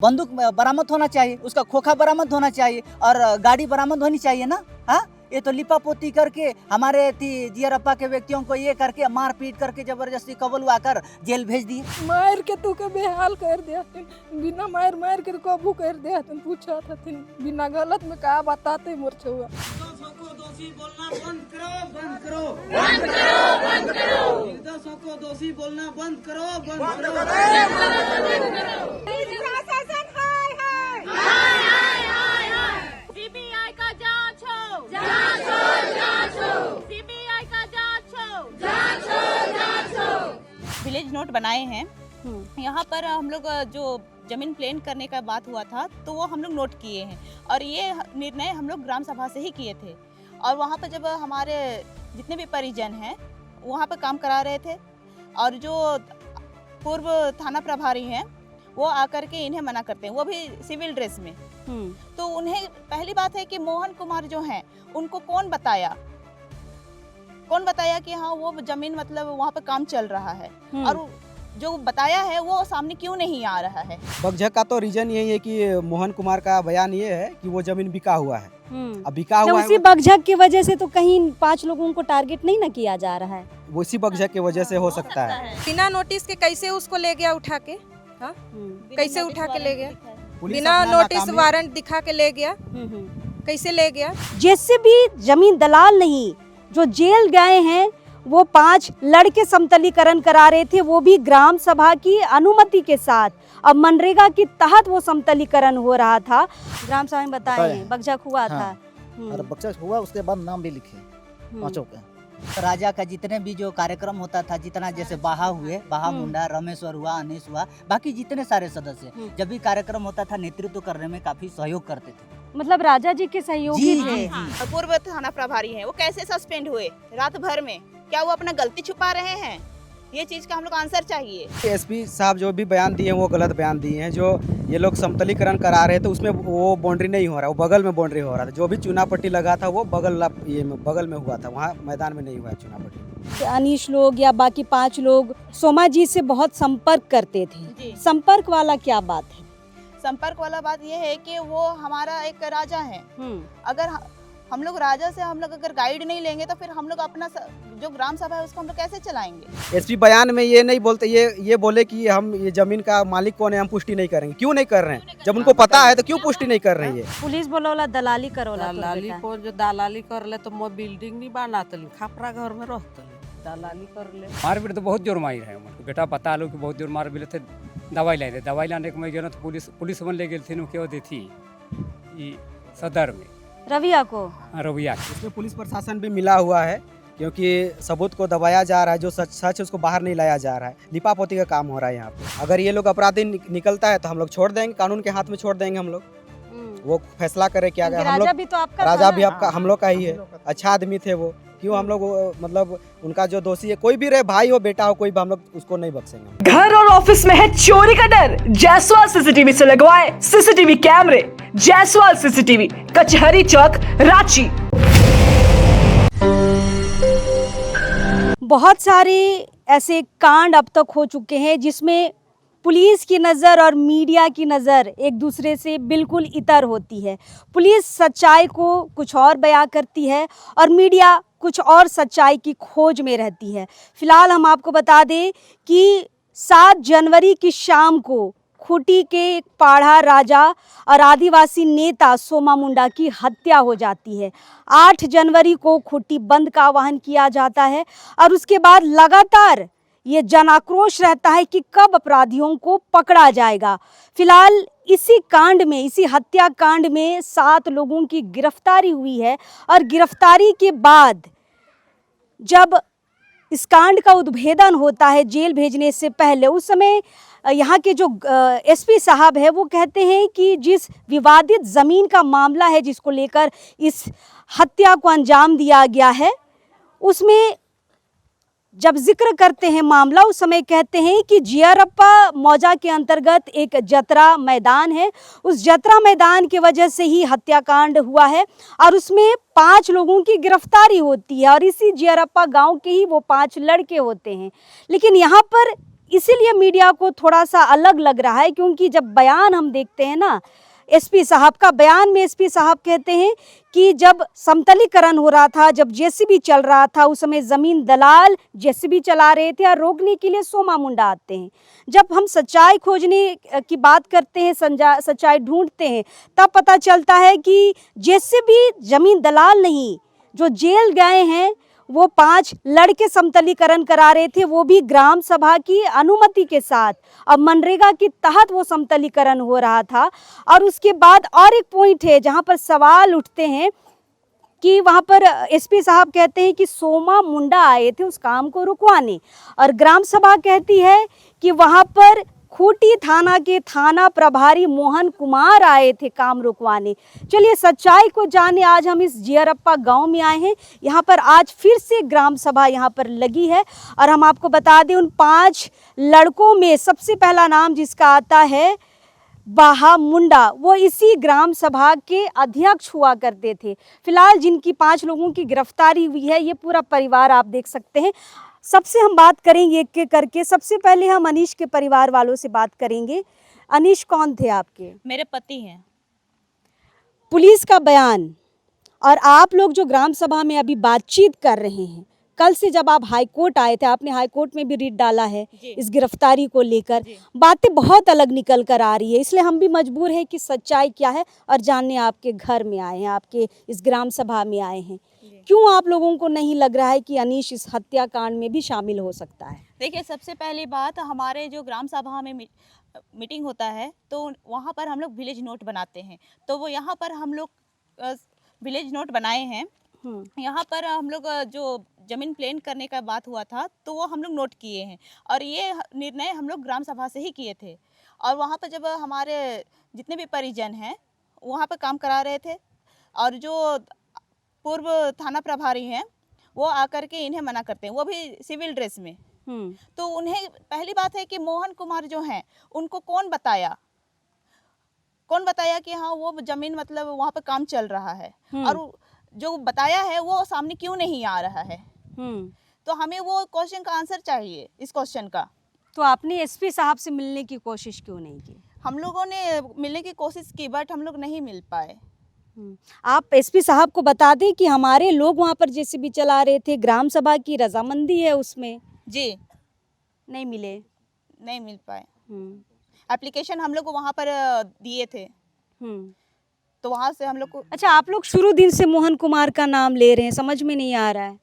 बंदूक बरामद होना चाहिए, उसका खोखा बरामद होना चाहिए और गाड़ी बरामद होनी चाहिए ना। हाँ, ये तो लिपापोती करके हमारे जियरप्पा के व्यक्तियों को ये करके मार पीट करके जबरदस्ती कबलुआ कर जेल भेज दिए। मार के तू के बेहाल कर दिया, बिना मार मार के काबू कर दिया। पूछा था बिना गलत में कहा बताते मोर छुआ। दोषी बोलना बंद करो, बंद करो, बंद करो, बंद करो। निर्दोषों को दोषी बोलना बंद करो, बंद करो। प्रशासन हाय हाय हाय हाय हाय हाय। सीबीआई का जांच हो, जांच हो, जांच हो। सीबीआई का जांच हो, जांच हो, जांच हो। विलेज नोट बनाए हैं। यहाँ पर हम लोग जो जमीन प्लेन करने का बात हुआ था तो वो हम लोग नोट किए हैं और ये निर्णय हम लोग ग्राम सभा से ही किए थे। और वहाँ पर जब हमारे जितने भी परिजन हैं वहाँ पर काम करा रहे थे और जो पूर्व थाना प्रभारी हैं वो आकर के इन्हें मना करते हैं, वो भी सिविल ड्रेस में। तो उन्हें पहली बात है कि मोहन कुमार जो हैं उनको कौन बताया कि हाँ वो जमीन मतलब वहाँ पर काम चल रहा है और जो बताया है वो सामने क्यों नहीं आ रहा है। बगझक का तो रीजन यही है कि मोहन कुमार का बयान ये है कि वो जमीन बिका हुआ है। अब बिका हुआ उसी बगझक की वजह से तो कहीं 5 लोगों को टारगेट नहीं ना किया जा रहा है, वो इसी बगझक की वजह से हो सकता है। बिना नोटिस के कैसे उसको ले गया उठा के? हाँ, कैसे उठा के ले गया? बिना नोटिस वारंट दिखा के ले गया, कैसे ले गया? जैसे भी जमीन दलाल नहीं, जो जेल गए हैं वो 5 लड़के समतलीकरण करा रहे थे, वो भी ग्राम सभा की अनुमति के साथ। अब मनरेगा के तहत वो समतलीकरण हो रहा था। ग्राम सभा में बताए बगझक हुआ था। और बगझक हुआ, उसके बाद नाम भी लिखे पांचों के। राजा का जितने भी जो कार्यक्रम होता था, जितना जैसे बाहा हुए, बाहा मुंडा, रमेश्वर हुआ, अनिश हुआ, बाकी जितने सारे सदस्य जब भी कार्यक्रम होता था नेतृत्व करने में काफी सहयोग करते थे। मतलब राजा जी के सहयोगी थे। पूर्व थाना प्रभारी हैं वो कैसे सस्पेंड हुए रात भर में? क्या वो अपना गलती छुपा रहे हैं? ये चीज का हम लोग आंसर चाहिए। एसपी साहब जो भी बयान दिए हैं वो गलत बयान दिए हैं। जो ये लोग समतलीकरण करा रहे थे उसमें वो बाउंड्री नहीं हो रहा, वो बगल में बाउंड्री हो रहा था। जो भी चुना पट्टी लगा था वो बगल में हुआ था, वहाँ मैदान में नहीं हुआ चुना पट्टी। अनीश लोग या बाकी 5 लोग सोमा जी से बहुत संपर्क करते थे। संपर्क वाला क्या बात है? संपर्क वाला बात ये है कि वो हमारा एक राजा है। अगर हम लोग राजा से हम लोग अगर गाइड नहीं लेंगे तो फिर हम लोग अपना जो ग्राम सभा है उसको हम लोग कैसे चलाएंगे? एसपी बयान में ये नहीं बोलते, ये बोले कि हम ये जमीन का मालिक कौन है हम पुष्टि नहीं करेंगे। क्यों नहीं कर रहे हैं? जब उनको पता है तो क्यों पुष्टि नहीं कर रहे हैं? पुलिस बोला दलाली करोला, दलाली को जो दलाली कर ले तो मैं बिल्डिंग नहीं बनातली, खापरा घर में रहतली, दलाली कर ले। मारपीट तो बहुत जोर मारी है बेटा, पता लो कि बहुत जोर मार भी थे। दवाई लाने के मैं गया तो पुलिस ले गई थी क्या होती थी सदर में रविया को। रविया इसमें पुलिस प्रशासन भी मिला हुआ है क्योंकि सबूत को दबाया जा रहा है। जो सच है उसको बाहर नहीं लाया जा रहा है। लिपापोती का काम हो रहा है यहाँ पे। अगर ये लोग अपराधी निकलता है तो हम लोग छोड़ देंगे, कानून के हाथ में छोड़ देंगे हम लोग। वो फैसला करे क्या। राजा भी तो आपका राजा भी आपका हम लोग का ही है। अच्छा आदमी थे वो। क्यों हम लोग मतलब उनका जो दोषी है कोई भी रहे, भाई हो बेटा हो कोई भी, हम लोग उसको नहीं बख्शेंगे। घर और ऑफिस में है चोरी का डर? जायसवाल सीसीटीवी से लगवाए सीसीटीवी कैमरे। जायसवाल सीसीटीवी, कचहरी चौक, रांची। बहुत सारे ऐसे कांड अब तक हो चुके हैं जिसमें पुलिस की नज़र और मीडिया की नज़र एक दूसरे से बिल्कुल इतर होती है। पुलिस सच्चाई को कुछ और बयां करती है और मीडिया कुछ और सच्चाई की खोज में रहती है। फिलहाल हम आपको बता दें कि 7 जनवरी की शाम को खूंटी के एक पाढ़ा राजा और आदिवासी नेता सोमा मुंडा की हत्या हो जाती है। 8 जनवरी को खूंटी बंद का आह्वान किया जाता है और उसके बाद लगातार ये जन आक्रोश रहता है कि कब अपराधियों को पकड़ा जाएगा। फिलहाल इसी कांड में, इसी हत्याकांड में 7 लोगों की गिरफ्तारी हुई है और गिरफ्तारी के बाद जब इस कांड का उद्भेदन होता है जेल भेजने से पहले, उस समय यहाँ के जो एसपी साहब है वो कहते हैं कि जिस विवादित ज़मीन का मामला है जिसको लेकर इस हत्या को अंजाम दिया गया है, उसमें जब जिक्र करते हैं मामला उस समय कहते हैं कि जियरप्पा मौजा के अंतर्गत एक जतरा मैदान है, उस जतरा मैदान की वजह से ही हत्याकांड हुआ है और उसमें 5 लोगों की गिरफ्तारी होती है और इसी जियरप्पा गांव के ही वो 5 लड़के होते हैं। लेकिन यहाँ पर इसीलिए मीडिया को थोड़ा सा अलग लग रहा है, क्योंकि जब बयान हम देखते हैं ना एसपी साहब का, बयान में एसपी साहब कहते हैं कि जब समतलीकरण हो रहा था, जब जेसीबी चल रहा था, उस समय ज़मीन दलाल जेसीबी चला रहे थे और रोकने के लिए सोमा मुंडा आते हैं। जब हम सच्चाई खोजने की बात करते हैं, सच्चाई ढूंढते हैं, तब पता चलता है कि जेसीबी ज़मीन दलाल नहीं, जो जेल गए हैं वो 5 लड़के समतलीकरण करा रहे थे, वो भी ग्राम सभा की अनुमति के साथ। अब मनरेगा के तहत वो समतलीकरण हो रहा था। और उसके बाद और एक पॉइंट है जहां पर सवाल उठते हैं कि वहां पर एसपी साहब कहते हैं कि सोमा मुंडा आए थे उस काम को रुकवाने, और ग्राम सभा कहती है कि वहां पर खूंटी थाना के थाना प्रभारी मोहन कुमार आए थे काम रुकवाने। चलिए सच्चाई को जाने आज हम इस जियरप्पा गांव में आए हैं। यहाँ पर आज फिर से ग्राम सभा यहाँ पर लगी है, और हम आपको बता दें उन 5 लड़कों में सबसे पहला नाम जिसका आता है बाहा मुंडा, वो इसी ग्राम सभा के अध्यक्ष हुआ करते थे। फिलहाल जिनकी 5 लोगों की गिरफ्तारी हुई है, ये पूरा परिवार आप देख सकते हैं। सबसे हम बात करेंगे एक एक करके। सबसे पहले हम अनीश के परिवार वालों से बात करेंगे। अनीश कौन थे आपके? मेरे पति हैं। पुलिस का बयान और आप लोग जो ग्राम सभा में अभी बातचीत कर रहे हैं, कल से जब आप हाई कोर्ट आए थे, आपने हाई कोर्ट में भी रिट डाला है इस गिरफ्तारी को लेकर, बातें बहुत अलग निकल कर आ रही है। इसलिए हम भी मजबूर हैं कि सच्चाई क्या है और जानने आपके घर में आए हैं, आपके इस ग्राम सभा में आए हैं। क्यों आप लोगों को नहीं लग रहा है कि अनीश इस हत्याकांड में भी शामिल हो सकता है? देखिए, सबसे पहली बात, हमारे जो ग्राम सभा में मीटिंग होता है तो वहाँ पर हम लोग विलेज नोट बनाते हैं, तो वो यहाँ पर हम लोग विलेज नोट बनाए हैं। यहाँ पर हम लोग जो ज़मीन प्लेन करने का बात हुआ था तो वो हम लोग नोट किए हैं, और ये निर्णय हम लोग ग्राम सभा से ही किए थे। और वहाँ पर जब हमारे जितने भी परिजन हैं वहाँ पर काम करा रहे थे, और जो पूर्व थाना प्रभारी हैं वो आकर के इन्हें मना करते हैं, वो भी सिविल ड्रेस में। तो उन्हें पहली बात है कि मोहन कुमार जो हैं उनको कौन बताया कि हाँ वो ज़मीन मतलब वहाँ पर काम चल रहा है, और जो बताया है वो सामने क्यों नहीं आ रहा है? तो हमें वो क्वेश्चन का आंसर चाहिए इस क्वेश्चन का। तो आपने एसपी साहब से मिलने की कोशिश क्यों नहीं की? हम लोगों ने मिलने की कोशिश की, बट हम लोग नहीं मिल पाए। आप एसपी साहब को बता दें कि हमारे लोग वहाँ पर जेसीबी चला रहे थे, ग्राम सभा की रजामंदी है उसमें। जी नहीं मिले, नहीं मिल पाए। एप्लीकेशन हम लोग को वहाँ पर दिए थे, तो वहाँ से हम लोग को। अच्छा, आप लोग शुरू दिन से मोहन कुमार का नाम ले रहे हैं, समझ में नहीं आ रहा है।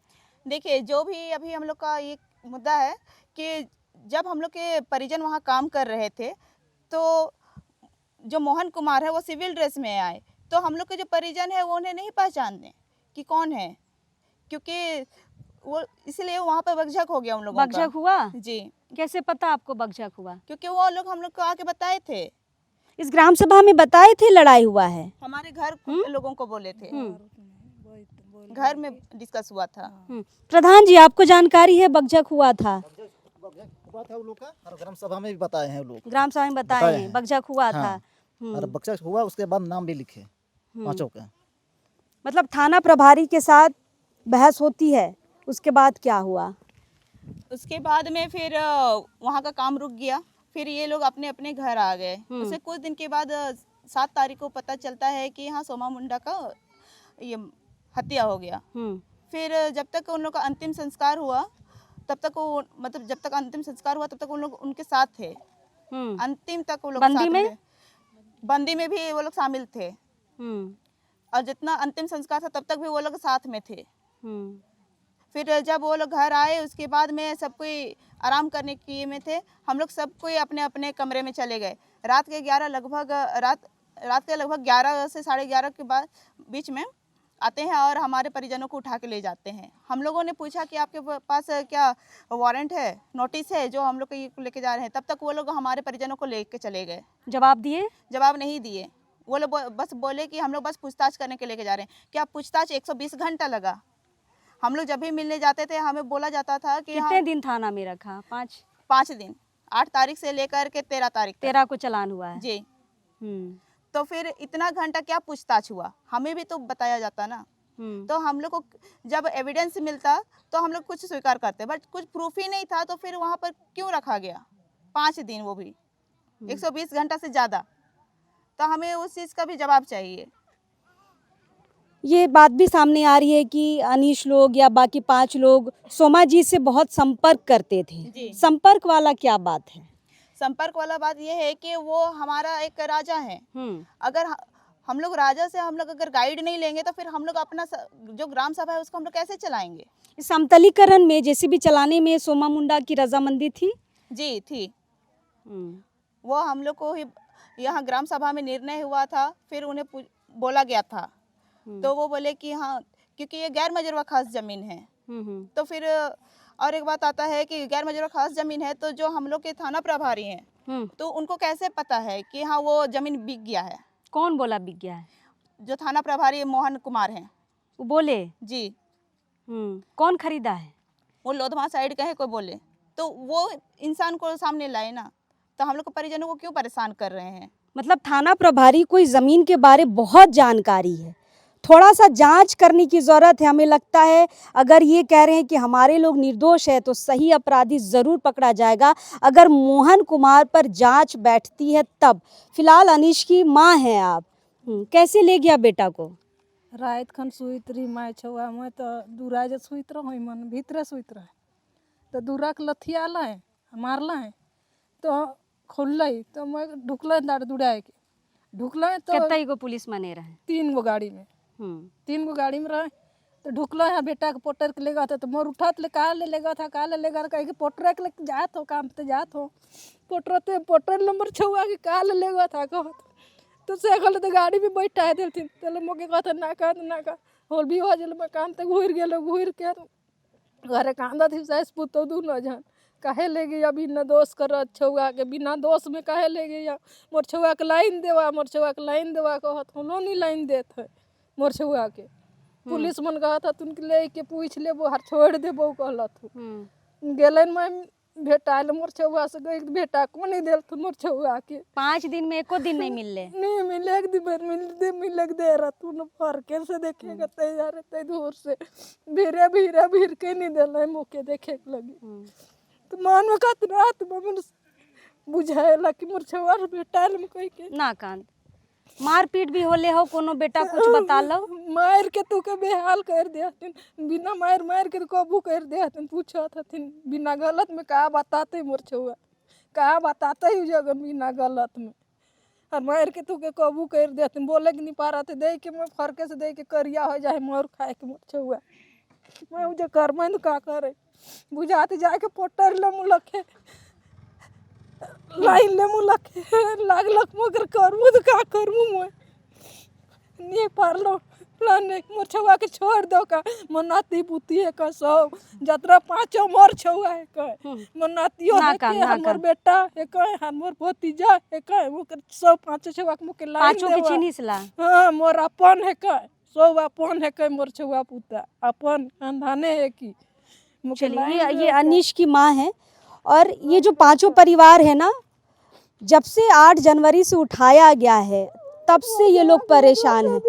देखिए, जो भी अभी हम लोग का ये मुद्दा है कि जब हम लोग के परिजन वहाँ काम कर रहे थे तो जो मोहन कुमार है वो सिविल ड्रेस में आए, तो हम लोग के जो परिजन है वो उन्हें नहीं पहचानते कि कौन है, क्योंकि वो इसलिए वहाँ पर बकझक हो गया उन लोगों का। बकझक हुआ? जी। कैसे पता आपको बकझक हुआ? क्योंकि वो लोग हम लोग को आके बताए थे, इस ग्राम सभा में बताए थे लड़ाई हुआ है। हमारे घर के लोगों को बोले थे, घर में डिस्कस हुआ था। प्रधान जी, आपको जानकारी है बकझक हुआ था? हुआ था वो लोग का, और ग्राम सभा में भी बताए हैं लोग। ग्राम सभा में बताए हैं बकझक हुआ था। और बकझक हुआ, उसके बाद नाम भी लिखे 5 के। मतलब थाना प्रभारी के साथ बहस होती है, उसके बाद क्या हुआ? उसके बाद में फिर वहाँ का काम रुक गया, फिर ये लोग अपने अपने घर आ गए। उससे कुछ दिन के बाद 7 तारीख को पता चलता है कि हाँ सोमा मुंडा का ये हत्या हो गया। फिर जब तक उन लोग का अंतिम संस्कार हुआ तब तक वो, मतलब जब तक अंतिम संस्कार हुआ तब तक उन लोग उनके साथ थे। अंतिम तक वो लोग बंदी में? बंदी में भी वो लोग शामिल थे, और जितना अंतिम संस्कार था तब तक भी वो लोग साथ में थे। फिर जब वो लोग घर आए उसके बाद में सब कोई आराम करने की में थे, हम लोग सब कोई अपने अपने कमरे में चले गए। रात के 11 से 11:30 के बाद बीच में आते हैं और हमारे परिजनों को उठा के ले जाते हैं। हम लोगों ने पूछा कि आपके पास क्या वारंट है, नोटिस है जो हम लोग को लेके जा रहे हैं? तब तक वो लोग हमारे परिजनों को लेके चले गए। जवाब दिए? जवाब नहीं दिए। वो लोग बस बोले कि हम लोग बस पूछताछ करने के लेके जा रहे हैं। क्या पूछताछ 120 घंटा लगा। हम लोग जब भी मिलने जाते थे हमें बोला जाता था कि कितने दिन थाना में रखा? 5 दिन, 8 तारीख से लेकर के 13 तारीख 13 को चालान हुआ है जी। तो फिर इतना घंटा क्या पूछताछ हुआ, हमें भी तो बताया जाता ना। तो हम लोग को जब एविडेंस मिलता तो हम लोग कुछ स्वीकार करते, बट कुछ प्रूफ ही नहीं था, तो फिर वहाँ पर क्यों रखा गया? 5 दिन, वो भी 120 घंटा से ज़्यादा। तो हमें उस चीज़ का भी जवाब चाहिए। ये बात भी सामने आ रही है कि अनीश लोग या बाकी 5 लोग सोमा जी से बहुत संपर्क करते थे। जी। संपर्क वाला क्या बात है? संपर्क वाला बात ये है कि वो हमारा एक राजा है। अगर हम लोग राजा से हम लोग अगर गाइड नहीं लेंगे तो फिर हम लोग अपना जो ग्राम सभा है उसको हम लोग कैसे चलाएंगे? समतलीकरण में जेसीबी चलाने में सोमा मुंडा की रजामंदी थी? जी थी। वो हम लोग को ही यहाँ ग्राम सभा में निर्णय हुआ था, फिर उन्हें बोला गया था, तो वो बोले कि हाँ, क्योंकि ये गैर मजरूआ खास जमीन है। तो फिर और एक बात आता है कि गैर मजरूआ खास जमीन है, तो जो हम लोग के थाना प्रभारी हैं तो उनको कैसे पता है कि हाँ वो जमीन बिक गया है? कौन बोला बिक गया है? जो थाना प्रभारी मोहन कुमार हैं वो बोले? जी। कौन खरीदा है? वो लोधमा साइड का है कोई बोले, तो वो इंसान को सामने लाए ना, तो हम लोग को परिजनों को क्यों परेशान कर रहे हैं? मतलब थाना प्रभारी को इस जमीन के बारे बहुत जानकारी है, थोड़ा सा जांच करने की ज़रूरत है। हमें लगता है अगर ये कह रहे हैं कि हमारे लोग निर्दोष है तो सही अपराधी ज़रूर पकड़ा जाएगा। अगर मोहन कुमार पर जांच बैठती है तब। फिलहाल अनीश की माँ हैं आप, कैसे ले गया बेटा को? रात खन सुत रही माय छुआ मैं तो दूरा जो सुत रही मन भीतर सुत रहे तो दूरा के लथियाल है मारल है तो खुल तो मैं ढुकल दुड़ाए के ढुकल तो कितने को पुलिस मने रहे? 3 गो गाड़ी में 3 गो गाड़ी में रहे तो ढुकल है बेटा के पोटर के लेगा था तो मोर उठात ले का ले लेगा था का ले लेगा कह के पोटर के लेके जात हो काम पे जात हो पोटर नंबर छुआ के का ले लेगा था कहो तो से गल तो गाड़ी में बैठा देलथिन तले मोके कहता ना का होल भी हो जल मैं काम तक घुर गेलो घुर के घरे कांदा थी सास पुतो दू न जान काहे ले गई अभी न दोष कर छुआ के बिना दोष में काहे ले गई मोर छुआ के लाइन देवा कहत होलो नहीं लाइन देत है मोर छुआ के पुलिस मन कहत तुन ले के पूछ लेबो हर छोड़ देबो कहलत गेलन मैं भेटाइल मोर छुआ से गई बेटा को नहीं देल मोर छुआ के 5 दिन में एको दिन नहीं मिलले नहीं मिले एक दिन मिल दे रहा तू न फरके से देखेगा तैयार ते दूर से भीर के नहीं देला मौके देखे लगी तो मान में कत रात में बुझाएला कि मोर छुआ बेटाइल में कह के ना कांद मारपीट भी होले हो कोनो बेटा कुछ बता लो? मार के तू के बेहाल कर दे बिना मार के काबू कर दे पूछत हथिन बिना गलत में का बताते मोर छुआ का बताते ही जगह बिना गलत में और मार के तू के काबू कर दे बोले कि नहीं पा रहा थे दे के मैं फरके से दे के करिया हो जाए मोर खाए के मोर छुआ मैं उजे कर मैं का करे बुझाते जाके पोटर ले मुलखे लाइन ले मुलखे लागलक मगर करमु तो का करमु मैं नहीं पारलो लाने मोर छुआ के छोड़ दो का मनाती पुती है का सब जतरा 5 मोर छुआ है का मनातियो है के हमर बेटा है का हमर भतीजा है का ओकर सब 5 छुआ के मुके लाइन पांचों के चिनिसला हां मोर अपन है का सब अपन है का मोर छुआ पुता अपन खानदाने है की। चलिए ये अनीश की माँ है और ये जो 5 परिवार है ना, जब से 8 जनवरी से उठाया गया है तब से ये लोग परेशान हैं।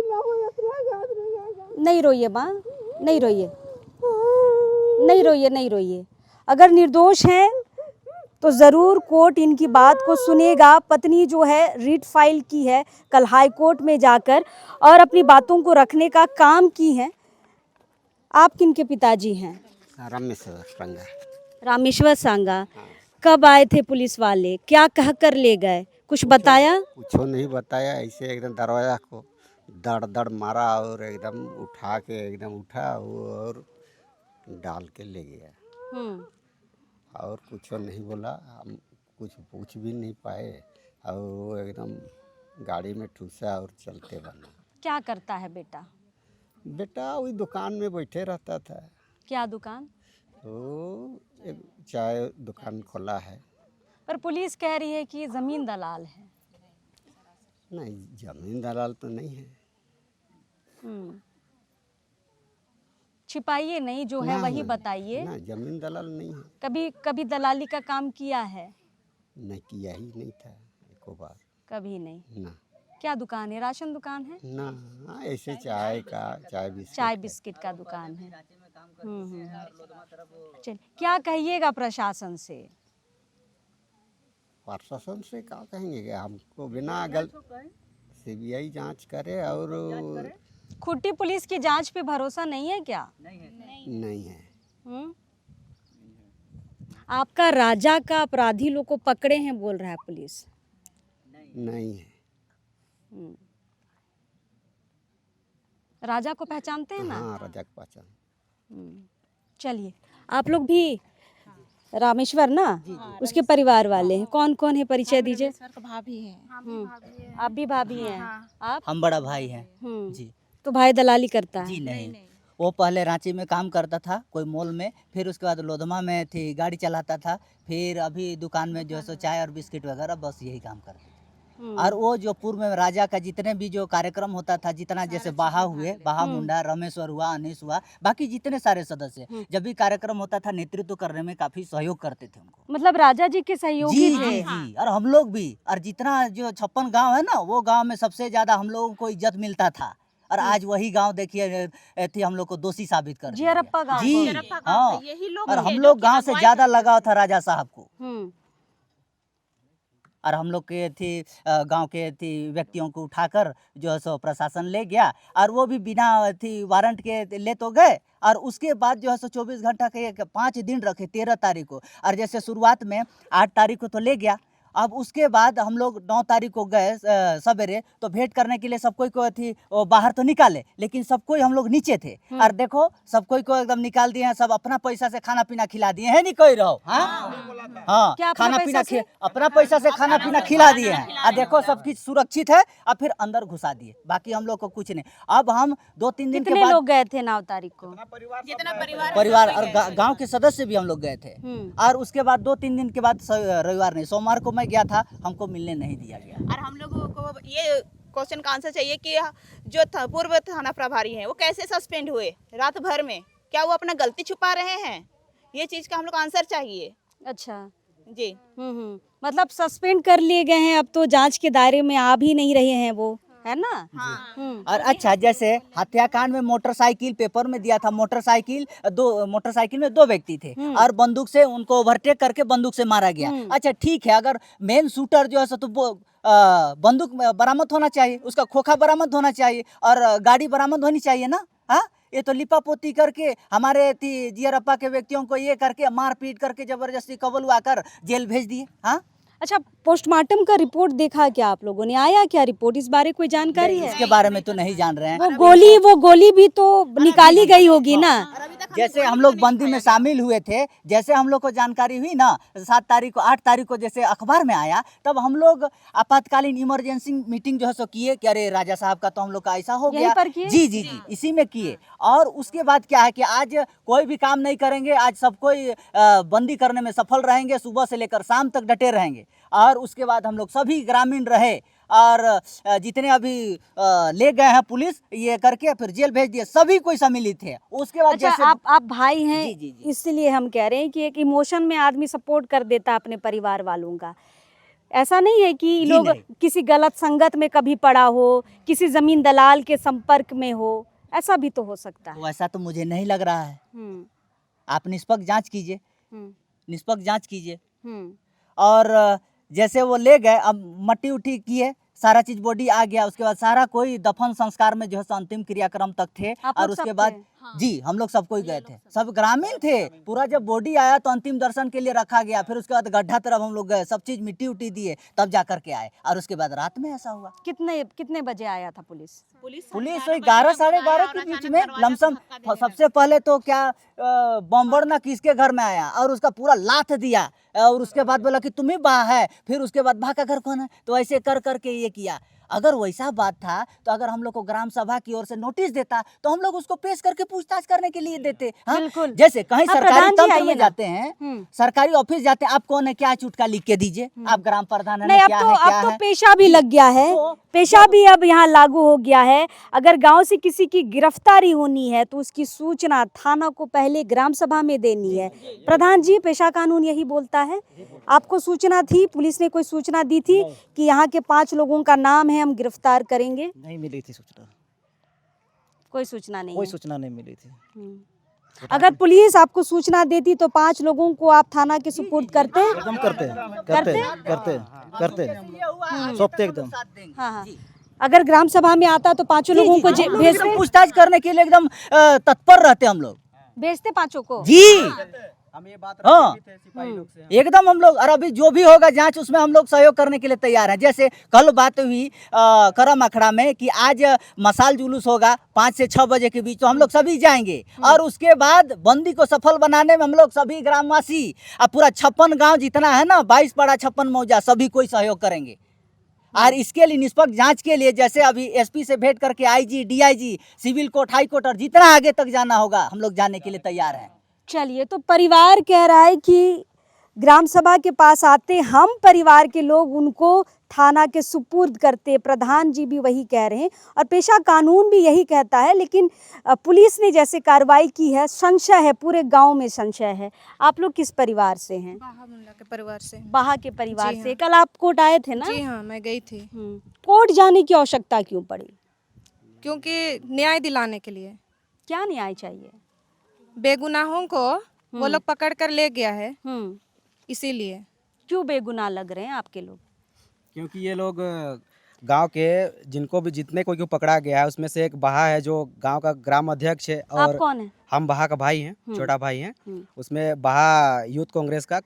नहीं रोइए माँ, नहीं रोइए। अगर निर्दोष हैं तो ज़रूर कोर्ट इनकी बात को सुनेगा। पत्नी जो है रिट फाइल की है कल हाई कोर्ट में जाकर और अपनी बातों को रखने का काम की है। आप किनके पिताजी हैं? रामेश्वर सांगा। कब आए थे पुलिस वाले, क्या कह कर ले गए, कुछ बताया? कुछ नहीं बताया, ऐसे एकदम दरवाजा को दड़ मारा और एकदम उठा के उठा और डाल के ले गया और कुछ नहीं बोला। हम कुछ पूछ भी नहीं पाए और वो एकदम गाड़ी में ठूसा और चलते बना। क्या करता है बेटा? बेटा वही दुकान में बैठे रहता था। क्या दुकान? तो एक चाय दुकान खोला है। पर पुलिस कह रही है कि जमीन दलाल है। नहीं, जमीन दलाल तो नहीं है। छिपाइए नहीं, जो है वही बताइए। ना, जमीन दलाल नहीं है। कभी दलाली का काम किया है? नहीं, किया ही नहीं था एको बार। कभी नहीं ना। क्या दुकान है? राशन दुकान है ना? ऐसे चाय बिस्किट का दुकान है। चल, क्या कहिएगा प्रशासन से? प्रशासन से क्या कहेंगे कि हमको बिना सीबीआई जांच करे और खुट्टी पुलिस की जांच पे भरोसा नहीं है क्या? नहीं है। आपका राजा का अपराधी लोग को पकड़े हैं बोल रहा है पुलिस। नहीं है। राजा को पहचानते हैं ना? हाँ, राजा को पहचान। चलिए, आप लोग भी रामेश्वर ना, उसके परिवार वाले हैं। कौन कौन है, परिचय दीजिए। भाभी है। आप भी भाभी हैं? आप? हम बड़ा भाई हैं जी। तो भाई दलाली करता है? जी नहीं, वो पहले रांची में काम करता था कोई मॉल में, फिर उसके बाद लोधमा में थी गाड़ी चलाता था, फिर अभी दुकान में जो है सो चाय और बिस्किट वगैरह बस यही काम करता था। और वो जो पूर्व में राजा का जितने भी जो कार्यक्रम होता था, जितना जैसे बाहा हुए, बाहा मुंडा, रमेश्वर हुआ, अनीस हुआ, बाकी जितने सारे सदस्य जब भी कार्यक्रम होता था नेतृत्व करने में काफी सहयोग करते थे उनको। मतलब राजा जी के सहयोगी जी थे? जी जी। और हम लोग भी, और जितना जो 56 गांव है ना, वो गांव में सबसे ज्यादा हम लोगों को इज्जत मिलता था। और आज वही गांव देखिए थी हम लोग को दोषी साबित कर दिया। जियरप्पा गांव। जी हाँ, और हम लोग गांव से ज्यादा लगाव था राजा साहब को। और हम लोग के थी गांव के थी व्यक्तियों को उठाकर जो है सो प्रशासन ले गया, और वो भी बिना थी वारंट के ले तो गए, और उसके बाद जो है सो 24 घंटा के 5 दिन रखे 13 तारीख को। और जैसे शुरुआत में 8 तारीख को तो ले गया, अब उसके बाद हम लोग 9 तारीख को गए सवेरे, तो भेंट करने के लिए सब कोई को थी वो बाहर तो निकाले, लेकिन सब कोई हम लोग नीचे थे। और देखो सब कोई को एकदम निकाल दिए हैं, सब अपना पैसा से खाना पीना खिला दिए हैं। नहीं कोई रहो हाँ, खाना पीना अपना पैसा से खाना पीना खिला दिए हैं। और देखो सब कुछ सुरक्षित है, और फिर अंदर घुसा दिए, बाकी हम लोग को कुछ नहीं। अब हम 2-3 दिन के बाद लोग गए थे 9 तारीख को? जितना परिवार और गांव के सदस्य भी हम लोग गए थे। और उसके बाद 2-3 दिन के बाद रविवार नहीं, सोमवार को मैं गया था, हमको मिलने नहीं दिया गया। और हम लोगों को ये क्वेश्चन का आंसर चाहिए कि जो पूर्व थाना प्रभारी हैं वो कैसे सस्पेंड हुए रात भर में? क्या वो अपना गलती छुपा रहे हैं? ये चीज का हम लोग आंसर चाहिए। अच्छा जी। मतलब सस्पेंड कर लिए गए हैं, अब तो जांच के दायरे में आ भी नहीं रहे हैं वो, है ना? हाँ। और अच्छा, जैसे हत्याकांड में मोटरसाइकिल पेपर में दिया था, मोटरसाइकिल में 2 व्यक्ति थे, और बंदूक से उनको ओवरटेक करके बंदूक से मारा गया। अच्छा ठीक है, अगर मेन शूटर जो है तो बंदूक बरामद होना चाहिए, उसका खोखा बरामद होना चाहिए, और गाड़ी बरामद होनी चाहिए ना। हाँ, ये तो लिपापोती करके हमारे जियरप्पा के व्यक्तियों को ये करके मारपीट करके जबरदस्ती कबलवा कर जेल भेज दिए। हाँ, अच्छा, पोस्टमार्टम का रिपोर्ट देखा क्या आप लोगों ने? आया क्या रिपोर्ट? इस बारे कोई जानकारी है? इसके बारे में तो नहीं जान रहे हैं। वो गोली भी तो निकाली गई होगी ना? जैसे हम लोग बंदी में शामिल हुए थे, जैसे हम लोग को जानकारी हुई ना 7 तारीख को 8 तारीख को जैसे अखबार में आया, तब हम लोग आपातकालीन इमरजेंसी मीटिंग जो है सो किए कि अरे राजा साहब का तो हम लोग का ऐसा हो गया। जी जी जी, इसी में किए। और उसके बाद क्या है कि आज कोई भी काम नहीं करेंगे, आज सब कोई बंदी करने में सफल रहेंगे, सुबह से लेकर शाम तक डटे रहेंगे। और उसके बाद हम लोग सभी ग्रामीण रहे, और जितने अभी ले गए हैं पुलिस ये करके फिर जेल भेज दिए, सभी कोई सम्मिलित थे। उसके बाद अच्छा, जैसे आप भाई हैं, जी, जी, जी। इसलिए हम कह रहे हैं कि एक इमोशन में आदमी सपोर्ट कर देता अपने परिवार वालों का। ऐसा नहीं है कि लोग किसी गलत संगत में कभी पड़ा हो, किसी जमीन दलाल के संपर्क में हो, ऐसा भी तो हो सकता है। वैसा तो मुझे नहीं लग रहा है। आप निष्पक्ष जांच कीजिए, निष्पक्ष जांच कीजिए। और जैसे वो ले गए, अब मट्टी उट्टी किए, सारा चीज बॉडी आ गया, उसके बाद सारा कोई दफन संस्कार में जो है अंतिम क्रियाक्रम तक थे। और उसके बाद जी हम लोग सब कोई गए थे, सब ग्रामीण थे। पूरा जब बॉडी आया तो अंतिम दर्शन के लिए रखा गया, फिर उसके बाद गड्ढा तरफ हम लोग गए, सब चीज मिट्टी उट्टी दिए, तब जा करके आए। और उसके बाद रात में ऐसा हुआ। कितने बजे आया था पुलिस? पुलिस 11 साढ़े 11 के बीच में लमसम। सबसे पहले तो क्या बम्बर ना किसके घर में आया और उसका पूरा लात दिया, और उसके बाद बोला कि तुम्हें बा है, फिर उसके बाद बा का घर कौन है, तो ऐसे कर करके ये किया। अगर वैसा बात था तो अगर हम लोग को ग्राम सभा की ओर से नोटिस देता तो हम लोग उसको पेश करके पूछताछ करने के लिए देते। हाँ? जैसे कहीं सरकारी तंत्र में जाते हैं, सरकारी ऑफिस जाते हैं, आप कौन है, क्या चुटका लिख के दीजिए, आप ग्राम प्रधान है, नहीं, अब तो पेशा भी लग गया है, पेशा भी अब यहाँ लागू हो गया है। अगर गांव से किसी की गिरफ्तारी होनी है तो उसकी सूचना थाना को पहले ग्राम सभा में देनी है। प्रधान जी, पेशा कानून यही बोलता है। आपको सूचना थी, पुलिस ने कोई सूचना दी थी कि यहाँ के 5 लोगों का नाम है, हम गिरफ्तार करेंगे? नहीं मिली थी सूचना, कोई सूचना नहीं, कोई सूचना नहीं मिली थी। अगर पुलिस आपको सूचना देती तो 5 लोगों को आप थाना के सुपुर्द करते? एकदम करते सौंपते एकदम। हाँ। अगर ग्राम सभा में आता तो 5 लोगों को भेजते? पूछताछ करने के लिए एकदम तत्पर रहते हम लोग। भेजते 5 को? जी हम ये बात एकदम हम लोग, और अभी जो भी होगा जांच उसमें हम लोग सहयोग करने के लिए तैयार हैं। जैसे कल बात हुई करम अखड़ा में कि आज मसाल जुलूस होगा 5 से 6 बजे के बीच, तो हम लोग सभी जाएंगे और उसके बाद बंदी को सफल बनाने में हम लोग सभी ग्रामवासी अब पूरा 56 गांव जितना है ना, 22 पाड़ा 56 मौजा सभी कोई सहयोग करेंगे। और इसके लिए निष्पक्ष जांच के लिए जैसे अभी एसपी से भेंट करके IG, DIG, civil court, high court और जितना आगे तक जाना होगा हम लोग जाने के लिए तैयार हैं। चलिए, तो परिवार कह रहा है कि ग्राम सभा के पास आते हम परिवार के लोग उनको थाना के सुपुर्द करते, प्रधान जी भी वही कह रहे हैं और पेशा कानून भी यही कहता है। लेकिन पुलिस ने जैसे कार्रवाई की है, संशय है, पूरे गांव में संशय है। आप लोग किस परिवार से हैं? बाहा मुल्ला के परिवार से। बाहा के परिवार जी से। हाँ। कल आप कोर्ट आए थे ना? जी हाँ, मैं गई थी। कोर्ट जाने की आवश्यकता क्यों पड़ी? क्योंकि न्याय दिलाने के लिए। क्या न्याय चाहिए? बेगुनाहों को वो लोग पकड़ कर ले गया है, इसीलिए। क्यों बेगुनाह लग रहे हैं आपके लोग? क्योंकि ये लोग गांव के जिनको भी जितने कोई को पकड़ा गया है उसमें से एक बाहा है जो गांव का ग्राम अध्यक्ष है। और आप कौन है? हम बाहा का भाई हैं, छोटा भाई हैं। उसमें बाहा यूथ कांग्रेस का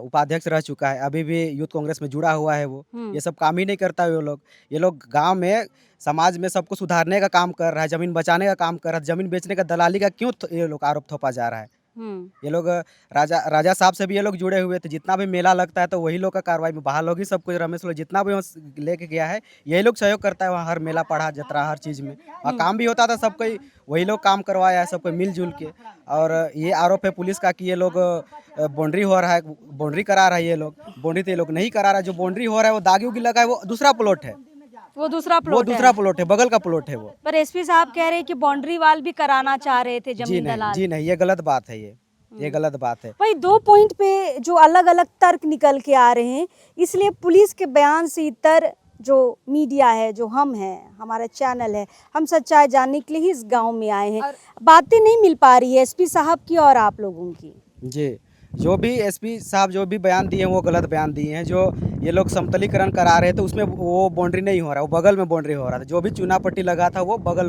उपाध्यक्ष रह चुका है, अभी भी यूथ कांग्रेस में जुड़ा हुआ है वो। ये सब काम ही नहीं करता ये लोग गांव में समाज में सबको सुधारने का काम कर रहा है, जमीन बचाने का काम कर रहा है। जमीन बेचने का दलाली का क्यों ये लोग आरोप थोपा जा रहा है? ये लोग राजा साहब से भी ये लोग जुड़े हुए थे। जितना भी मेला लगता है तो वही लोग का कार्रवाई में बाहर लोग ही सब कुछ, रमेश लोग जितना भी लेके गया है यही लोग सहयोग करता है वहाँ, हर मेला पढ़ा जतरा हर चीज़ में। और काम भी होता था सब कोई, वही लोग काम करवाया है सब कोई मिलजुल के। और ये आरोप है पुलिस का कि ये लोग बाउंड्री हो रहा है, बाउंड्री करा रहा है ये लोग। बाउंड्री तो ये लोग नहीं करा रहा है, जो बाउंड्री हो रहा है वो दागी उगी लगा है, वो दूसरा प्लॉट है। वो दूसरा प्लॉट है, बगल का प्लॉट है वो। पर एसपी साहब कह रहे हैं कि बाउंड्री वाल भी कराना चाह रहे थे जमीन दलाल। जी नहीं, ये गलत बात है, ये गलत बात है। भाई 2 पॉइंट पे जो अलग अलग तर्क निकल के आ रहे हैं, इसलिए पुलिस के बयान से इतर जो मीडिया है, जो हम हैं, हमारा चैनल है, हम सच्चाई जानने के लिए ही इस गांव में आए हैं। बातें नहीं मिल पा रही है एसपी साहब की और आप लोगों की। जी, जो भी एसपी साहब जो भी बयान दिए हैं वो गलत बयान दिए हैं। जो ये लोग समतलीकरण करा रहे थे उसमें वो बाउंड्री नहीं हो रहा, वो बगल में बाउंड्री हो रहा था। जो भी चुना पट्टी लगा था वो बगल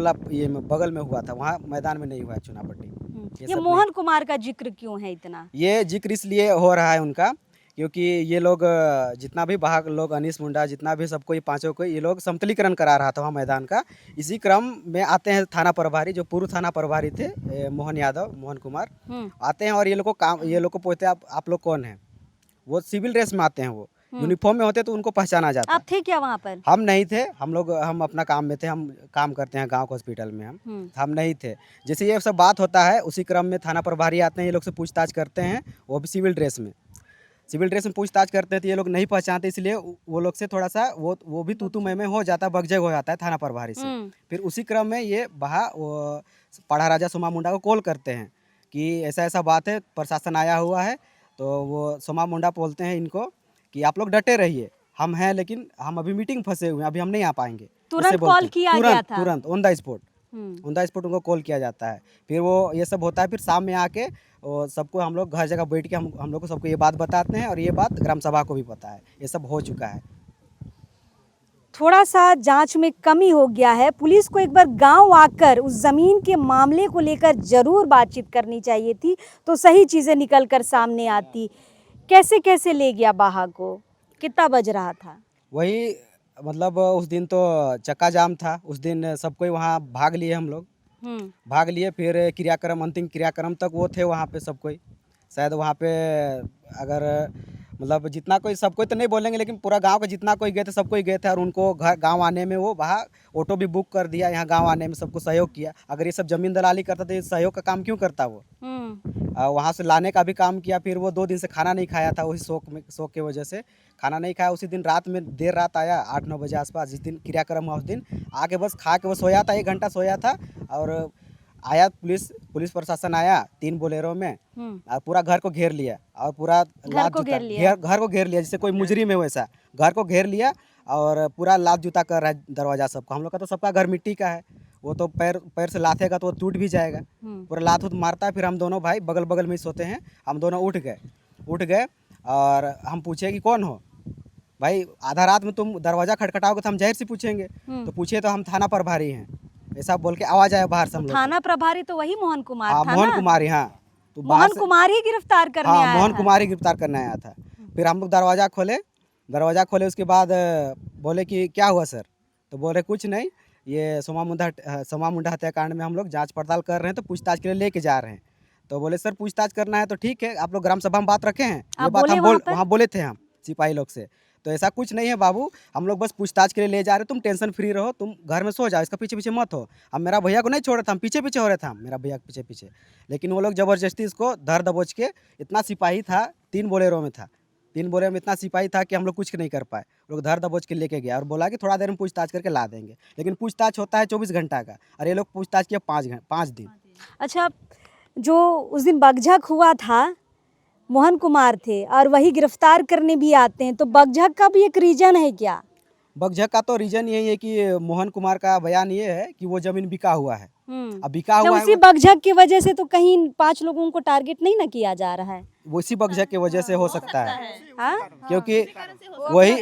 में हुआ था, वहाँ मैदान में नहीं हुआ है चुना पट्टी। ये मोहन कुमार का जिक्र क्यों है इतना? ये जिक्र इसलिए हो रहा है उनका क्योंकि ये लोग जितना भी बाहर लोग, अनीस मुंडा, जितना भी सबको, ये 5 को ये लोग समतलीकरण करा रहा था वहाँ मैदान का। इसी क्रम में आते हैं थाना प्रभारी, जो पूर्व थाना प्रभारी थे मोहन कुमार आते हैं और ये लोग को पूछते हैं आप लोग कौन हैं। वो सिविल ड्रेस में आते हैं, वो यूनिफॉर्म में होते तो उनको पहचाना जाता। आप थे क्या वहाँ पर? हम नहीं थे, हम अपना काम में थे, हम काम करते हैं गांव के हॉस्पिटल में। हम नहीं थे। जैसे ये सब बात होता है उसी क्रम में थाना प्रभारी आते हैं, ये लोग से पूछताछ करते हैं, वो भी सिविल ड्रेस में पूछताछ करते हैं। तो ये लोग नहीं पहचानते, इसलिए वो लोग से थोड़ा सा वो भी तू में हो जाता है, बगजग हो जाता है थाना प्रभारी से। फिर उसी क्रम में ये पढ़ा राजा सोमा मुंडा को कॉल करते हैं कि ऐसा बात है, प्रशासन आया हुआ है। तो वो सोमा मुंडा बोलते हैं इनको कि आप लोग डटे रहिए, हम हैं लेकिन हम अभी मीटिंग फंसे हुए हैं, अभी हम नहीं आ पाएंगे। तुरंत कॉल किया गया था? तुरंत ऑन द स्पॉट उनको कॉल किया जाता है। फिर वो ये सब होता है, फिर शाम में आके सबको हम लोग घर जगह बैठ के हम लोग को सबको ये बात बताते हैं और ये बात ग्राम सभा को भी पता है, ये सब हो चुका है। थोड़ा सा जांच में कमी हो गया है। पुलिस को एक बार गांव आकर उस ज़मीन के मामले को लेकर ज़रूर बातचीत करनी चाहिए थी, तो सही चीज़ें निकल कर सामने आती। कैसे ले गया बाहा को? कितना बज रहा था? वही मतलब उस दिन तो चक्का जाम था, उस दिन सब कोई वहाँ भाग लिए, हम लोग भाग लिए। फिर अंतिम क्रियाक्रम तक वो थे वहाँ पे सब कोई। शायद वहाँ पे अगर मतलब जितना कोई, सब कोई तो नहीं बोलेंगे लेकिन पूरा गांव का जितना कोई गए थे सब कोई गए थे। और उनको गांव आने में वो वहाँ ऑटो भी बुक कर दिया, यहाँ गांव आने में सबको सहयोग किया। अगर ये सब जमीन दलाली करता तो ये सहयोग का काम क्यों करता वो? वहाँ से लाने का भी काम किया। फिर वो 2 दिन से खाना नहीं खाया था, वही शौक की वजह से खाना नहीं खाया। उसी दिन रात में देर रात आया, 8-9 बजे आसपास, जिस दिन क्रियाक्रम हुआ उस दिन आके बस खा के वो सोया था, 1 घंटा सोया था। और आया पुलिस प्रशासन आया 3 बोलेरो में और पूरा घर को घेर लिया और पूरा घर को घेर लिया जैसे कोई मुजरिम है वैसा। घर को घेर लिया और पूरा लात जूता कर रहा है दरवाजा सबको। हम लोग का तो सबका घर मिट्टी का है, वो तो पैर से लाथेगा तो वो टूट भी जाएगा। पूरा लात उत मारता है। फिर हम दोनों भाई बगल बगल में ही सोते हैं। हम दोनों उठ गए और हम पूछे कि कौन हो भाई, आधा रात में तुम दरवाज़ा खटखटाओगे तो हम जाहिर से पूछेंगे। तो पूछे तो हम थाना प्रभारी हैं, ऐसा बोल के आवाज़ आया बाहर से हम लोग। थाना प्रभारी तो वही मोहन कुमार हाँ, था मोहन ना? कुमार, हाँ। तो मोहन कुमार ही गिरफ्तार करने आया मोहन था। कुमार ही गिरफ्तार करने आया था। फिर हम लोग दरवाज़ा खोले उसके बाद बोले कि क्या हुआ सर? तो बोले कुछ नहीं, ये सोमा मुंडा हत्याकांड में हम लोग जांच पड़ताल कर रहे हैं, तो पूछताछ के लिए लेके जा रहे हैं। तो बोले सर पूछताछ करना है तो ठीक है, आप लोग ग्राम सभा में बात रखे हैं, ये बात हम वहाँ बोले थे हम सिपाही लोग से। तो ऐसा कुछ नहीं है बाबू, हम लोग बस पूछताछ के लिए ले जा रहे हैं, तुम टेंशन फ्री रहो, तुम घर में सो जाओ, इसका पीछे पीछे मत हो। अब मेरा भैया को नहीं छोड़ रहे थे, हम पीछे पीछे हो रहे थे, हम मेरा भैया के पीछे। लेकिन वो लोग ज़बरदस्ती इसको धर दबोच के, इतना सिपाही था, 3 बोलेरो में था, 3 बोलेरो में इतना सिपाही था कि हम लोग कुछ नहीं कर पाए। लोग धर दबोच के लेके गया और बोला कि थोड़ा देर में पूछताछ करके ला देंगे। लेकिन पूछताछ होता है 24 घंटा का, और ये लोग पूछताछ किया 5 दिन। अच्छा, जो उस दिन बगझक हुआ था, मोहन कुमार थे और वही गिरफ्तार करने भी आते हैं, तो बगझक का भी एक रीजन है क्या? बगझक का तो रीजन यही है कि मोहन कुमार का बयान ये है कि वो जमीन बिका हुआ है। अब बिका हुआ है, उसी बगझक की वजह से तो कहीं 5 लोगों को टारगेट नहीं ना किया जा रहा है। वो इसी बगझक की वजह से हो सकता है। हाँ? क्योंकि वही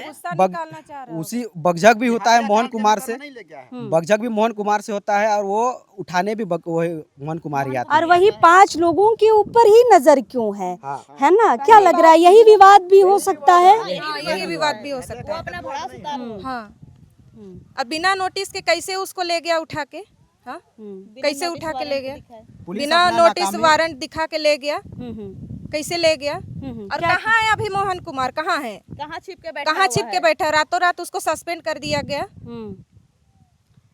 उसी बगझक भी होता है मोहन कुमार से, बगझक भी मोहन कुमार से होता है, और वो उठाने भी वही मोहन कुमार ही आता है। और वही 5 लोगों के ऊपर ही नजर क्यों है ना? क्या लग रहा है, यही विवाद भी हो सकता है? यही विवाद भी हो सकता है। हाँ, अब बिना नोटिस के कैसे उसको ले गया उठा के? हाँ, कैसे उठा के ले गया? बिना नोटिस वारंट दिखा के ले गया, कैसे ले गया? और कहाँ है अभी मोहन कुमार? कहाँ है? कहाँ छिप के बैठा? रातों रात उसको सस्पेंड कर दिया गया।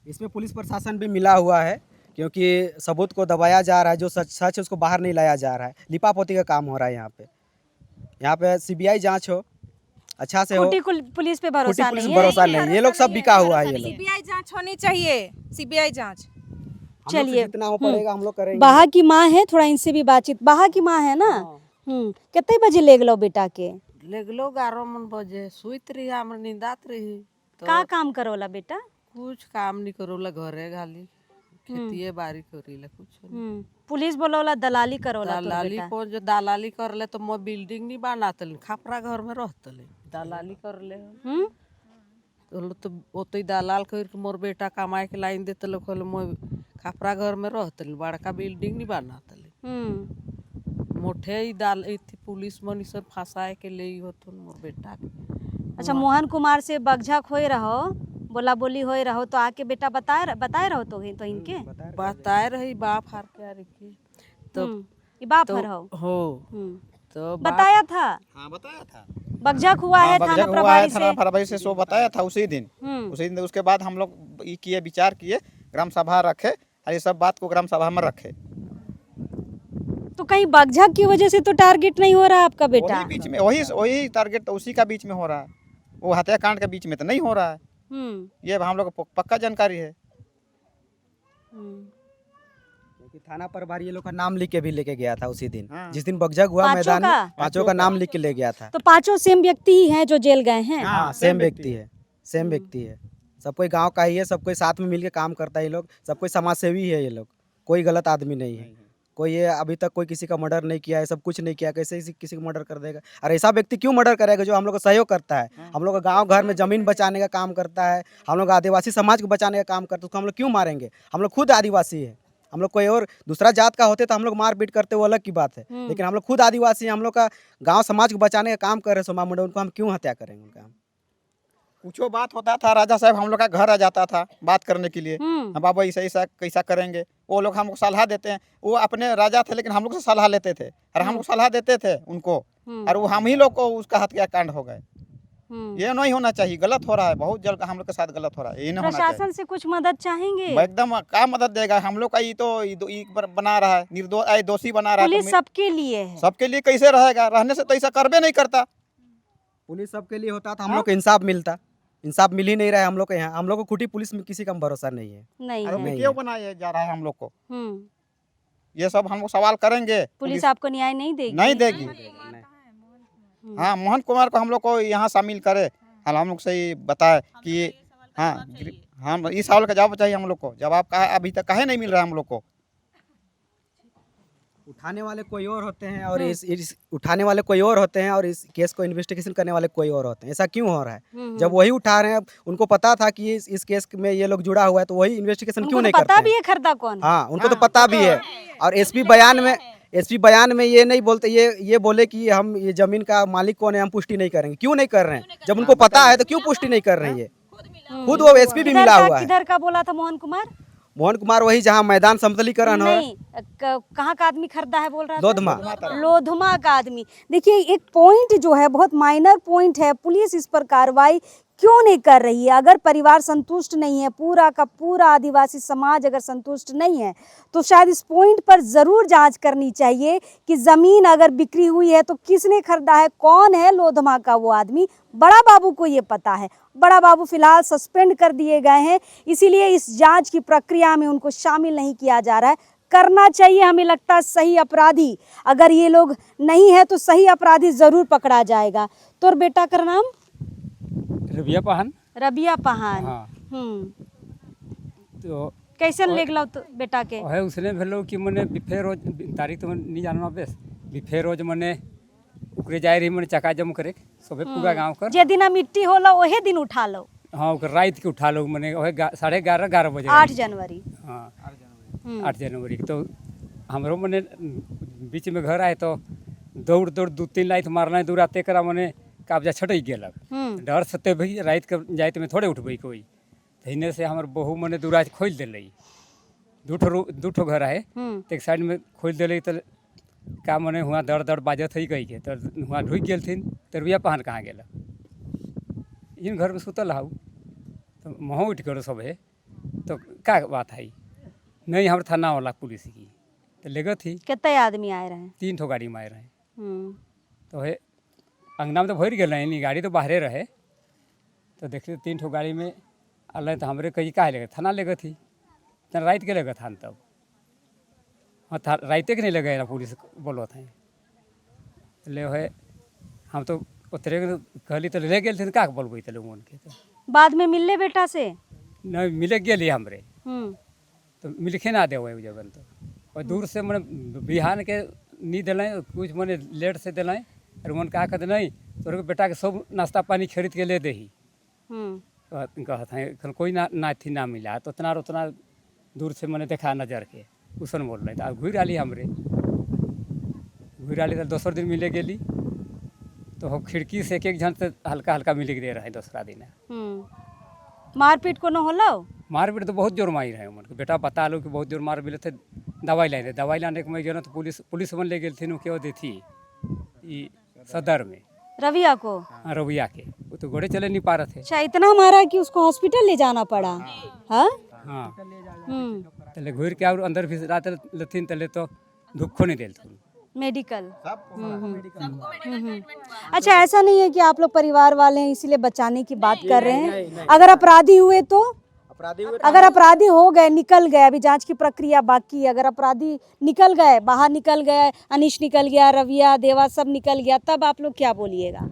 इसमें पुलिस प्रशासन भी मिला हुआ है, क्योंकि सबूत को दबाया जा रहा है, जो सच है उसको बाहर नहीं लाया जा रहा है। लिपापोती का काम हो रहा है यहाँ पे सीबीआई जांच हो, अच्छा से हो। पुलिस पे भरोसा नहीं है। भरोसा नहीं, ये लोग सब बिका हुआ है। ये लोग सीबीआई जांच होनी चाहिए, सीबीआई जांच। चलिए, जितना हो पड़ेगा हम लोग करेंगे। बाहा की माँ है, थोड़ा इनसे भी बातचीत। बाहा की माँ है ना? कितने बजे ले गलो बेटा के? ले गलो 11 बजे, सुइत रही, हमर नींदात रही। तो का काम करोला बेटा? कुछ काम नहीं करोला, घरे खाली खेतिए बारी करीला, कुछ पुलिस बोलोला दलाली करोला। दलाली को जो दलाली करले तो मोर बिल्डिंग नहीं बनातले, खापरा घर में रहतले, दलाली करले तो ओतो दलाल कर के मोर बेटा कमाए के लाइन देते लोग मोर खापरा घर में रहतले, बड़का बिल्डिंग नहीं बनातले। मोठे ही दाल इथी पुलिस मनी सब फंसाए के ले होतो मोर बेटा के। अच्छा, मोहन कुमार से बगझक होए रहो, बोला बोली होए रहो, तो आके बेटा बताए रहो तो इनके बताए रही बाप हार के रखी तो ये बाप हर हो तो बताया था। हाँ, बताया था। बगझक हुआ है थाना प्रभारी से सो बताया था उसी दिन। उसके बाद हम लोग ये विचार किए, ग्राम सभा रखे, और ये सब बात को ग्राम सभा में रखे। तो कहीं बगझक की वजह से तो टारगेट नहीं हो रहा आपका बेटा? वही बीच में वही टारगेट तो उसी का बीच में हो रहा है, वो हत्याकांड के बीच में तो नहीं हो रहा है। ये हम लोग को पक्का जानकारी है। क्योंकि थाना प्रभारी ये लोग का नाम लिख के भी लेके गया था उसी दिन। जिस दिन बगझक हुआ मैदान में, 5 का नाम लिख के ले गया था। तो 5 सेम व्यक्ति ही हैं जो जेल गए हैं? हाँ, सेम व्यक्ति है। सब कोई गांव का ही है, सब कोई साथ में मिलके काम करता है। ये लोग सब कोई समाज सेवी है, ये लोग कोई गलत आदमी नहीं है। कोई ये अभी तक कोई किसी का मर्डर नहीं किया है, सब कुछ नहीं किया, कैसे किसी को मर्डर कर देगा? और ऐसा व्यक्ति क्यों मर्डर करेगा जो हम लोग का सहयोग करता है, हम लोग का गांव घर में जमीन बचाने का काम करता है, हम लोग आदिवासी समाज को बचाने का काम करते हैं, उसको हम लोग क्यों मारेंगे? हम लोग खुद आदिवासी है। हम लोग कोई और दूसरा जात का होते तो हम लोग मार पीट करते, वो अलग की बात है। लेकिन हम लोग खुद आदिवासी हैं, हम लोग का गाँव समाज को बचाने का काम कर रहे हैं सोमा मुंडा, उनको हम क्यों हत्या करेंगे? उनका कुछ बात होता था, राजा साहब हम लोग का घर आ जाता था बात करने के लिए, बाबा ऐसा कैसा करेंगे, वो लोग हमको सलाह देते हैं। वो अपने राजा थे लेकिन हम लोग से सलाह लेते थे, और हम लोग सलाह देते थे उनको, और वो हम ही लोग को उसका हत्याकांड हो गए। ये नहीं होना चाहिए, गलत हो रहा है, बहुत जल्द हम लोग के साथ गलत हो रहा है। ये नहीं होना चाहिए। प्रशासन से कुछ मदद चाहेंगे? एकदम क्या मदद देगा हम लोग का? ये तो बना रहा है, निर्दोष दोषी बना रहा है। पुलिस सबके लिए है, सबके लिए कैसे रहेगा? रहने से तो ऐसा करबे नहीं करता। पुलिस सबके लिए होता तो हम लोग को इंसाफ मिलता, इंसाफ मिल ही नहीं रहा है हम लोग के यहाँ। हम लोग को खुटी पुलिस में किसी का भरोसा नहीं है। नहीं क्यों बनाया जा रहा है हम लोग को? ये सब हम लोग सवाल करेंगे। पुलिस आपको न्याय नहीं देगी? नहीं देगी। हाँ, मोहन कुमार को हम लोग को यहाँ शामिल करे, हम लोग से बताए कि हाँ हम इस सवाल का जवाब चाहिए हम लोग को। जवाब का अभी तक काहे नहीं मिल रहा हम लोग को। उठाने वाले कोई और होते हैं और इस उठाने वाले कोई और होते हैं और इस केस को इन्वेस्टिगेशन करने वाले कोई और होते हैं। ऐसा क्यों हो रहा है? जब वही उठा रहे हैं, उनको पता था कि इस केस में ये लोग जुड़ा हुआ है, तो वही इन्वेस्टिगेशन क्यों नहीं करते? पता भी है खरीदा कौन है? हाँ, उनको तो पता भी है। और एसपी बयान में ये नहीं बोलते, ये बोले कि हम ये जमीन का मालिक कौन है हम पुष्टि नहीं करेंगे। क्यों नहीं कर रहे हैं? जब उनको पता है तो क्यों पुष्टि नहीं कर रहे हैं? ये खुद वो एसपी भी मिला हुआ है। किधर का बोला था मोहन कुमार? मोहन कुमार वही जहाँ मैदान समतलीकरण हो। नहीं, कहाँ का आदमी खरीदा है बोल रहा था? लोधमा लोधमा का आदमी। देखिए, एक पॉइंट जो है बहुत माइनर पॉइंट है, पुलिस इस पर कार्रवाई क्यों नहीं कर रही है? अगर परिवार संतुष्ट नहीं है, पूरा का पूरा आदिवासी समाज अगर संतुष्ट नहीं है, तो शायद इस पॉइंट पर जरूर जांच करनी चाहिए कि जमीन अगर बिक्री हुई है तो किसने खरीदा है, कौन है लोधमा का वो आदमी। बड़ा बाबू को ये पता है। बड़ा बाबू फिलहाल सस्पेंड कर दिए गए हैं, इसीलिए इस जांच की प्रक्रिया में उनको शामिल नहीं किया जा रहा है। करना चाहिए, हमें लगता है सही अपराधी अगर ये लोग नहीं है तो सही अपराधी जरूर पकड़ा जाएगा। तो बेटा का नाम रबिया पहन। रबिया पहान। हाँ। तो कैसे ले लो तो बेटा के है उसने भेलो कि मने बिफे रोज तारीख तो नहीं जानना बेस बिफे रोज मने उकरे जाए रही मने चका जम करे सबे पूरा गांव कर जे दिन मिट्टी होला ओहे दिन उठा लो। हाँ, ओकर रात के उठा लो मने 11:30 बजे 8 जनवरी। हाँ 8 जनवरी तो हमरो मने बीच में घर आए तो दौड़ 2-3 लाइट मारना है दूरा तेकरा मने कब्जा छटई गेलक। डर सते भाई रात के जाइत में थोड़े उठबई कोई तहिने से हमर बहू मने दूरा खोल देलई। दूठो घर है एक साइड में खोल देलई तो का मने हुआ दर बाजत है कही के तो हुआ ढुक गेलथिन। तो रुपया पहन कहाँ गेला इन घर में सुतल हाउ तो महू उठ करो सब है तो का बात है नहीं हमारे थाना वाला पुलिस की तो लेगत थी। कितने आदमी आए रहे? 3 ठो गाड़ी में आए रहे। तो है अंगना में तो भर गए नहीं गाड़ी तो बाहरे रहे तो देखते 3 ठो गाड़ी में अल तो हमारे कहीं का लेगा थाना लेगा थी तो रात के लेगा थान तब हाँ राइते के नहीं लगे ना पुलिस बोलो थे ले है हम तो उतरे कहली तो ले गए थे का बोलबे तो लोग के तो बाद में मिलले बेटा से नहीं मिले गेली हमरे तो मिलखे ना दे हुए जबन तो और दूर से मैंने बिहान के नहीं दिलाए कुछ मैंने लेट से दिलाए और मन कहा कहते नहीं तोरे बेटा के सब नाश्ता पानी खरीद के ले दे ही कहता है कोई ना थी ना मिला तो उतना दूर से मैंने देखा नजर के उसन बोल रहे थे घूर आली हमरे घूर आली तो दोसर दिन मिले गेली तो हम खिड़की से एक जन से हल्का मिल दे रहे दूसरा दिन। मारपीट को न होला? मारपीट तो बहुत जोर मारी रहे मन बेटा बता लो कि बहुत जोर मार मिले थे। दवाई लाने के मैं गया तो पुलिस मन ले गए थे क्यों दी थी सदर में रविया को। हाँ रविया के वो तो घोड़े चले नहीं पा रहे थे। अच्छा इतना मारा कि उसको हॉस्पिटल ले जाना पड़ा? हाँ तले घूर के और अंदर भी रात लथिन तले तो धुखो नहीं देल मेडिकल। अच्छा ऐसा नहीं है कि आप लोग परिवार वाले हैं इसीलिए बचाने की बात कर रहे हैं? अगर अपराधी हुए तो अगर अपराधी हो गए निकल गए अभी जांच की प्रक्रिया बाकी है अगर अपराधी निकल गए बाहर निकल गए अनिश निकल गया रविया देवा सब निकल गया तब आप लोग क्या बोलिएगा?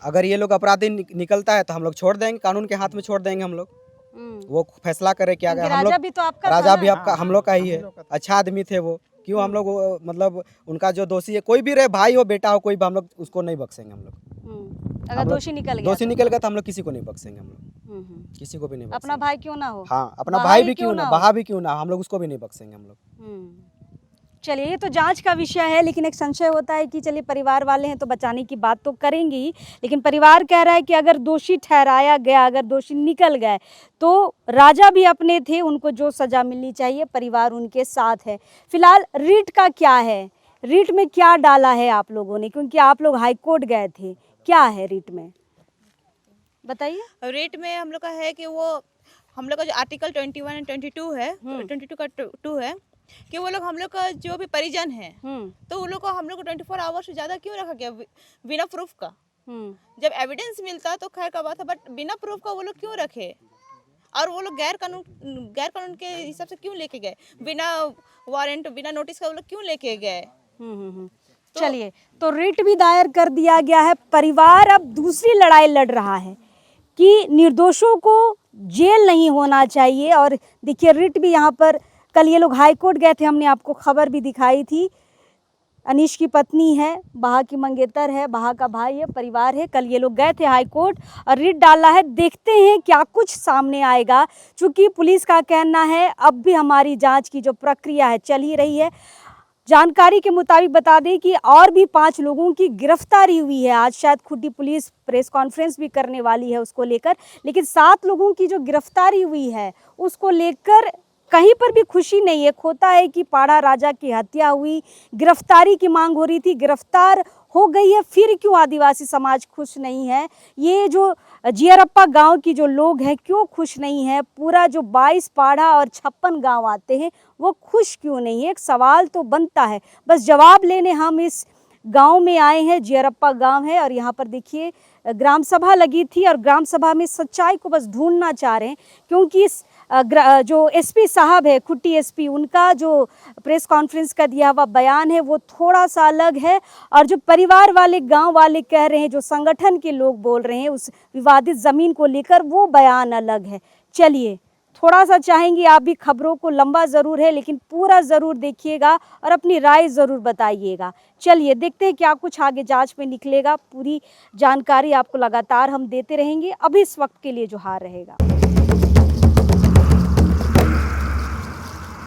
अगर ये लोग अपराधी निकलता है तो हम लोग छोड़ देंगे कानून के हाथ में छोड़ देंगे हम लोग वो फैसला करे क्या हम लोग। भी तो आपका राजा भी आपका हम लोग का ही है अच्छा आदमी थे वो क्यों हम लोग मतलब उनका जो दोषी है कोई भी रहे भाई हो बेटा हो कोई भी हम लोग उसको नहीं बख्शेंगे हम लोग। अगर दोषी निकल गया तो हम लोग किसी को नहीं बख्शेंगे हम लोग किसी को भी नहीं अपना भाई क्यों ना हो। हाँ अपना भाई भी क्यों ना बहा भी क्यों ना हम लोग उसको भी नहीं बख्शेंगे हम लोग। चलिए ये तो जांच का विषय है लेकिन एक संशय होता है कि चलिए परिवार वाले हैं तो बचाने की बात तो करेंगे ही लेकिन परिवार कह रहा है कि अगर दोषी ठहराया गया अगर दोषी निकल गए तो राजा भी अपने थे उनको जो सजा मिलनी चाहिए परिवार उनके साथ है। फिलहाल रीट का क्या है रीट में क्या डाला है आप लोगों ने क्योंकि आप लोग हाई कोर्ट गए थे क्या है रीट में बताइए? रीट में हम लोग का है कि वो हम लोग का जो आर्टिकल 21 और 22 है 22 का 2 है कि वो लोग हम लोग का जो भी परिजन है तो वो लोग को हम लोग को 24 आवर्स से ज़्यादा क्यों रखा गया बिना प्रूफ का? जब एविडेंस मिलता तो खैर का बात है बट बिना प्रूफ का वो लोग क्यों रखे और वो लोग गैर कानून के हिसाब से क्यों लेके गए बिना वारंट बिना नोटिस का वो लोग क्यों लेके गए? चलिए तो रिट भी दायर कर दिया गया है। परिवार अब दूसरी लड़ाई लड़ रहा है कि निर्दोषों को जेल नहीं होना चाहिए। और देखिए रिट भी यहाँ पर, कल ये लोग हाई कोर्ट गए थे, हमने आपको खबर भी दिखाई थी। अनीश की पत्नी है, बहा की मंगेतर है, बहा का भाई है, परिवार है। कल ये लोग गए थे हाई कोर्ट और रिट डाला है। देखते हैं क्या कुछ सामने आएगा। चूँकि पुलिस का कहना है अब भी हमारी जांच की जो प्रक्रिया है चल ही रही है। जानकारी के मुताबिक बता दें कि और भी 5 लोगों की गिरफ्तारी हुई है। आज शायद खुटी पुलिस प्रेस कॉन्फ्रेंस भी करने वाली है उसको लेकर, लेकिन 7 लोगों की जो गिरफ्तारी हुई है उसको लेकर कहीं पर भी खुशी नहीं है। खोता है कि पाड़ा राजा की हत्या हुई, गिरफ्तारी की मांग हो रही थी, गिरफ्तार हो गई है, फिर क्यों आदिवासी समाज खुश नहीं है? ये जो जियरप्पा गांव की जो लोग हैं क्यों खुश नहीं है? पूरा जो 22 पाड़ा और 56 गांव आते हैं वो खुश क्यों नहीं है? एक सवाल तो बनता है। बस जवाब लेने हम इस गांव में आए हैं। जियरप्पा गांव है और यहाँ पर देखिए ग्राम सभा लगी थी और ग्राम सभा में सच्चाई को बस ढूंढना चाह रहे हैं, क्योंकि इस जो एसपी साहब है, खुट्टी एसपी, उनका जो प्रेस कॉन्फ्रेंस का दिया हुआ बयान है वो थोड़ा सा अलग है। और जो परिवार वाले, गांव वाले कह रहे हैं, जो संगठन के लोग बोल रहे हैं उस विवादित ज़मीन को लेकर, वो बयान अलग है। चलिए थोड़ा सा चाहेंगे आप भी खबरों को, लंबा ज़रूर है लेकिन पूरा ज़रूर देखिएगा और अपनी राय ज़रूर बताइएगा। चलिए देखते हैं क्या कुछ आगे जांच में निकलेगा। पूरी जानकारी आपको लगातार हम देते रहेंगे। अभी इस वक्त के लिए जोहार रहेगा।